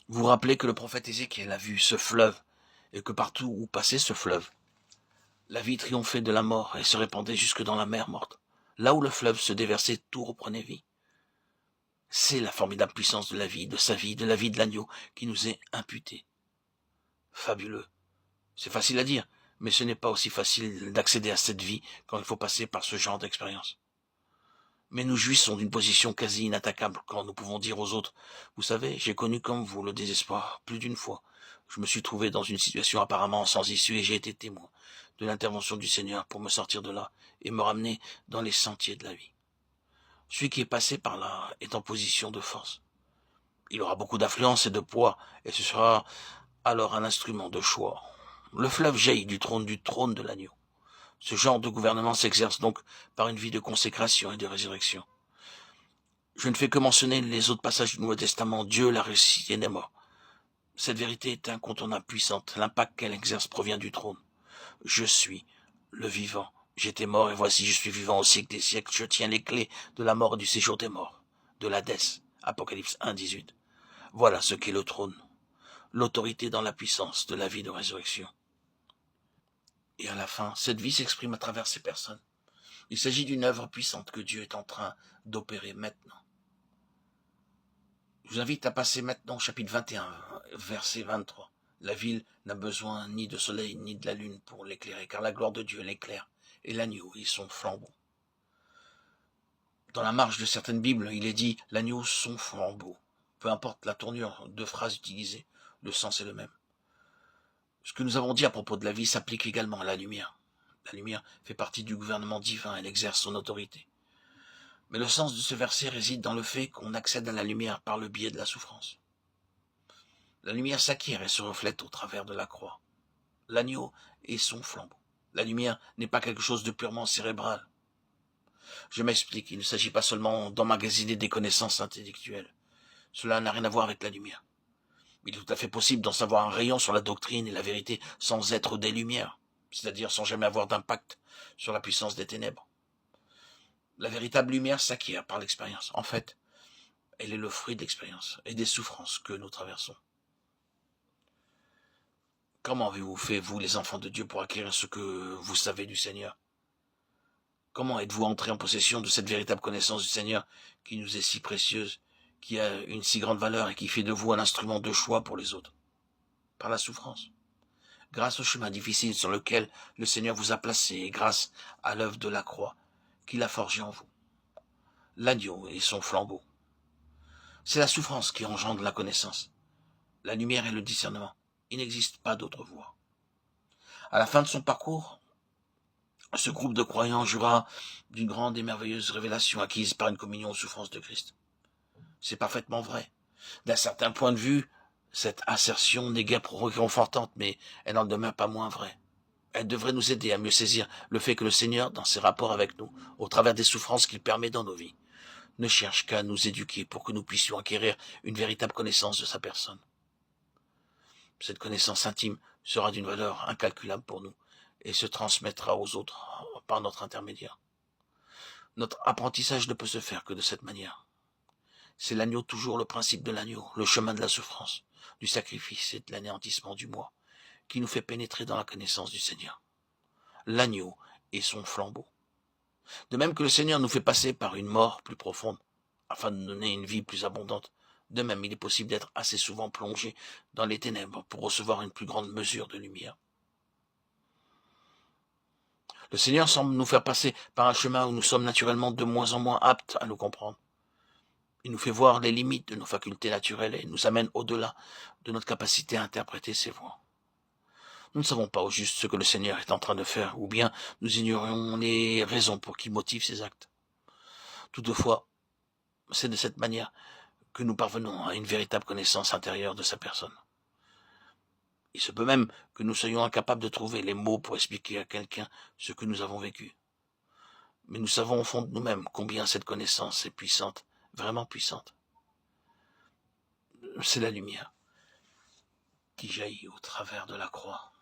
Vous vous rappelez que le prophète Ézéchiel a vu ce fleuve, et que partout où passait ce fleuve, la vie triomphait de la mort et se répandait jusque dans la mer morte. Là où le fleuve se déversait, tout reprenait vie. C'est la formidable puissance de la vie, de sa vie, de la vie de l'agneau qui nous est imputée. Fabuleux. C'est facile à dire, mais ce n'est pas aussi facile d'accéder à cette vie quand il faut passer par ce genre d'expérience. Mais nous jouissons d'une position quasi inattaquable quand nous pouvons dire aux autres « Vous savez, j'ai connu comme vous le désespoir plus d'une fois. Je me suis trouvé dans une situation apparemment sans issue et j'ai été témoin de l'intervention du Seigneur pour me sortir de là et me ramener dans les sentiers de la vie. Celui qui est passé par là est en position de force. Il aura beaucoup d'influence et de poids et ce sera alors un instrument de choix. Le fleuve jaillit du trône de l'agneau. Ce genre de gouvernement s'exerce donc par une vie de consécration et de résurrection. Je ne fais que mentionner les autres passages du Nouveau Testament. Dieu l'a ressuscité des morts. Cette vérité est incontournable, puissante. L'impact qu'elle exerce provient du trône. Je suis le vivant. J'étais mort et voici je suis vivant au siècle des siècles. Je tiens les clés de la mort et du séjour des morts, de l'Hadès. Apocalypse 1, 18. Voilà ce qu'est le trône. L'autorité dans la puissance de la vie de résurrection. Et à la fin, cette vie s'exprime à travers ces personnes. Il s'agit d'une œuvre puissante que Dieu est en train d'opérer maintenant. Je vous invite à passer maintenant au chapitre 21, verset 23. La ville n'a besoin ni de soleil ni de la lune pour l'éclairer, car la gloire de Dieu l'éclaire, et l'agneau et son flambeau. Dans la marge de certaines Bibles, il est dit « l'agneau son flambeau ». Peu importe la tournure de phrase utilisée, le sens est le même. Ce que nous avons dit à propos de la vie s'applique également à la lumière. La lumière fait partie du gouvernement divin, elle exerce son autorité. Mais le sens de ce verset réside dans le fait qu'on accède à la lumière par le biais de la souffrance. La lumière s'acquiert et se reflète au travers de la croix. L'agneau est son flambeau. La lumière n'est pas quelque chose de purement cérébral. Je m'explique, il ne s'agit pas seulement d'emmagasiner des connaissances intellectuelles. Cela n'a rien à voir avec la lumière. Il est tout à fait possible d'en savoir un rayon sur la doctrine et la vérité sans être des lumières, c'est-à-dire sans jamais avoir d'impact sur la puissance des ténèbres. La véritable lumière s'acquiert par l'expérience. En fait, elle est le fruit de l'expérience et des souffrances que nous traversons. Comment avez-vous fait, vous, les enfants de Dieu, pour acquérir ce que vous savez du Seigneur? Comment êtes-vous entrés en possession de cette véritable connaissance du Seigneur qui nous est si précieuse, qui a une si grande valeur et qui fait de vous un instrument de choix pour les autres? Par la souffrance. Grâce au chemin difficile sur lequel le Seigneur vous a placé et grâce à l'œuvre de la croix qu'il a forgée en vous. L'agneau et son flambeau. C'est la souffrance qui engendre la connaissance. La lumière et le discernement. Il n'existe pas d'autre voie. À la fin de son parcours, ce groupe de croyants jura d'une grande et merveilleuse révélation acquise par une communion aux souffrances de Christ. C'est parfaitement vrai. D'un certain point de vue, cette assertion n'est guère réconfortante, mais elle n'en demeure pas moins vraie. Elle devrait nous aider à mieux saisir le fait que le Seigneur, dans ses rapports avec nous, au travers des souffrances qu'il permet dans nos vies, ne cherche qu'à nous éduquer pour que nous puissions acquérir une véritable connaissance de sa personne. Cette connaissance intime sera d'une valeur incalculable pour nous et se transmettra aux autres par notre intermédiaire. Notre apprentissage ne peut se faire que de cette manière. C'est l'agneau, toujours le principe de l'agneau, le chemin de la souffrance, du sacrifice et de l'anéantissement du moi, qui nous fait pénétrer dans la connaissance du Seigneur. L'agneau et son flambeau. De même que le Seigneur nous fait passer par une mort plus profonde, afin de nous donner une vie plus abondante, de même il est possible d'être assez souvent plongé dans les ténèbres pour recevoir une plus grande mesure de lumière. Le Seigneur semble nous faire passer par un chemin où nous sommes naturellement de moins en moins aptes à nous comprendre. Il nous fait voir les limites de nos facultés naturelles et nous amène au-delà de notre capacité à interpréter ses voies. Nous ne savons pas au juste ce que le Seigneur est en train de faire, ou bien nous ignorons les raisons pour qui motivent ses actes. Toutefois, c'est de cette manière que nous parvenons à une véritable connaissance intérieure de sa personne. Il se peut même que nous soyons incapables de trouver les mots pour expliquer à quelqu'un ce que nous avons vécu. Mais nous savons au fond de nous-mêmes combien cette connaissance est puissante, vraiment puissante. C'est la lumière qui jaillit au travers de la croix.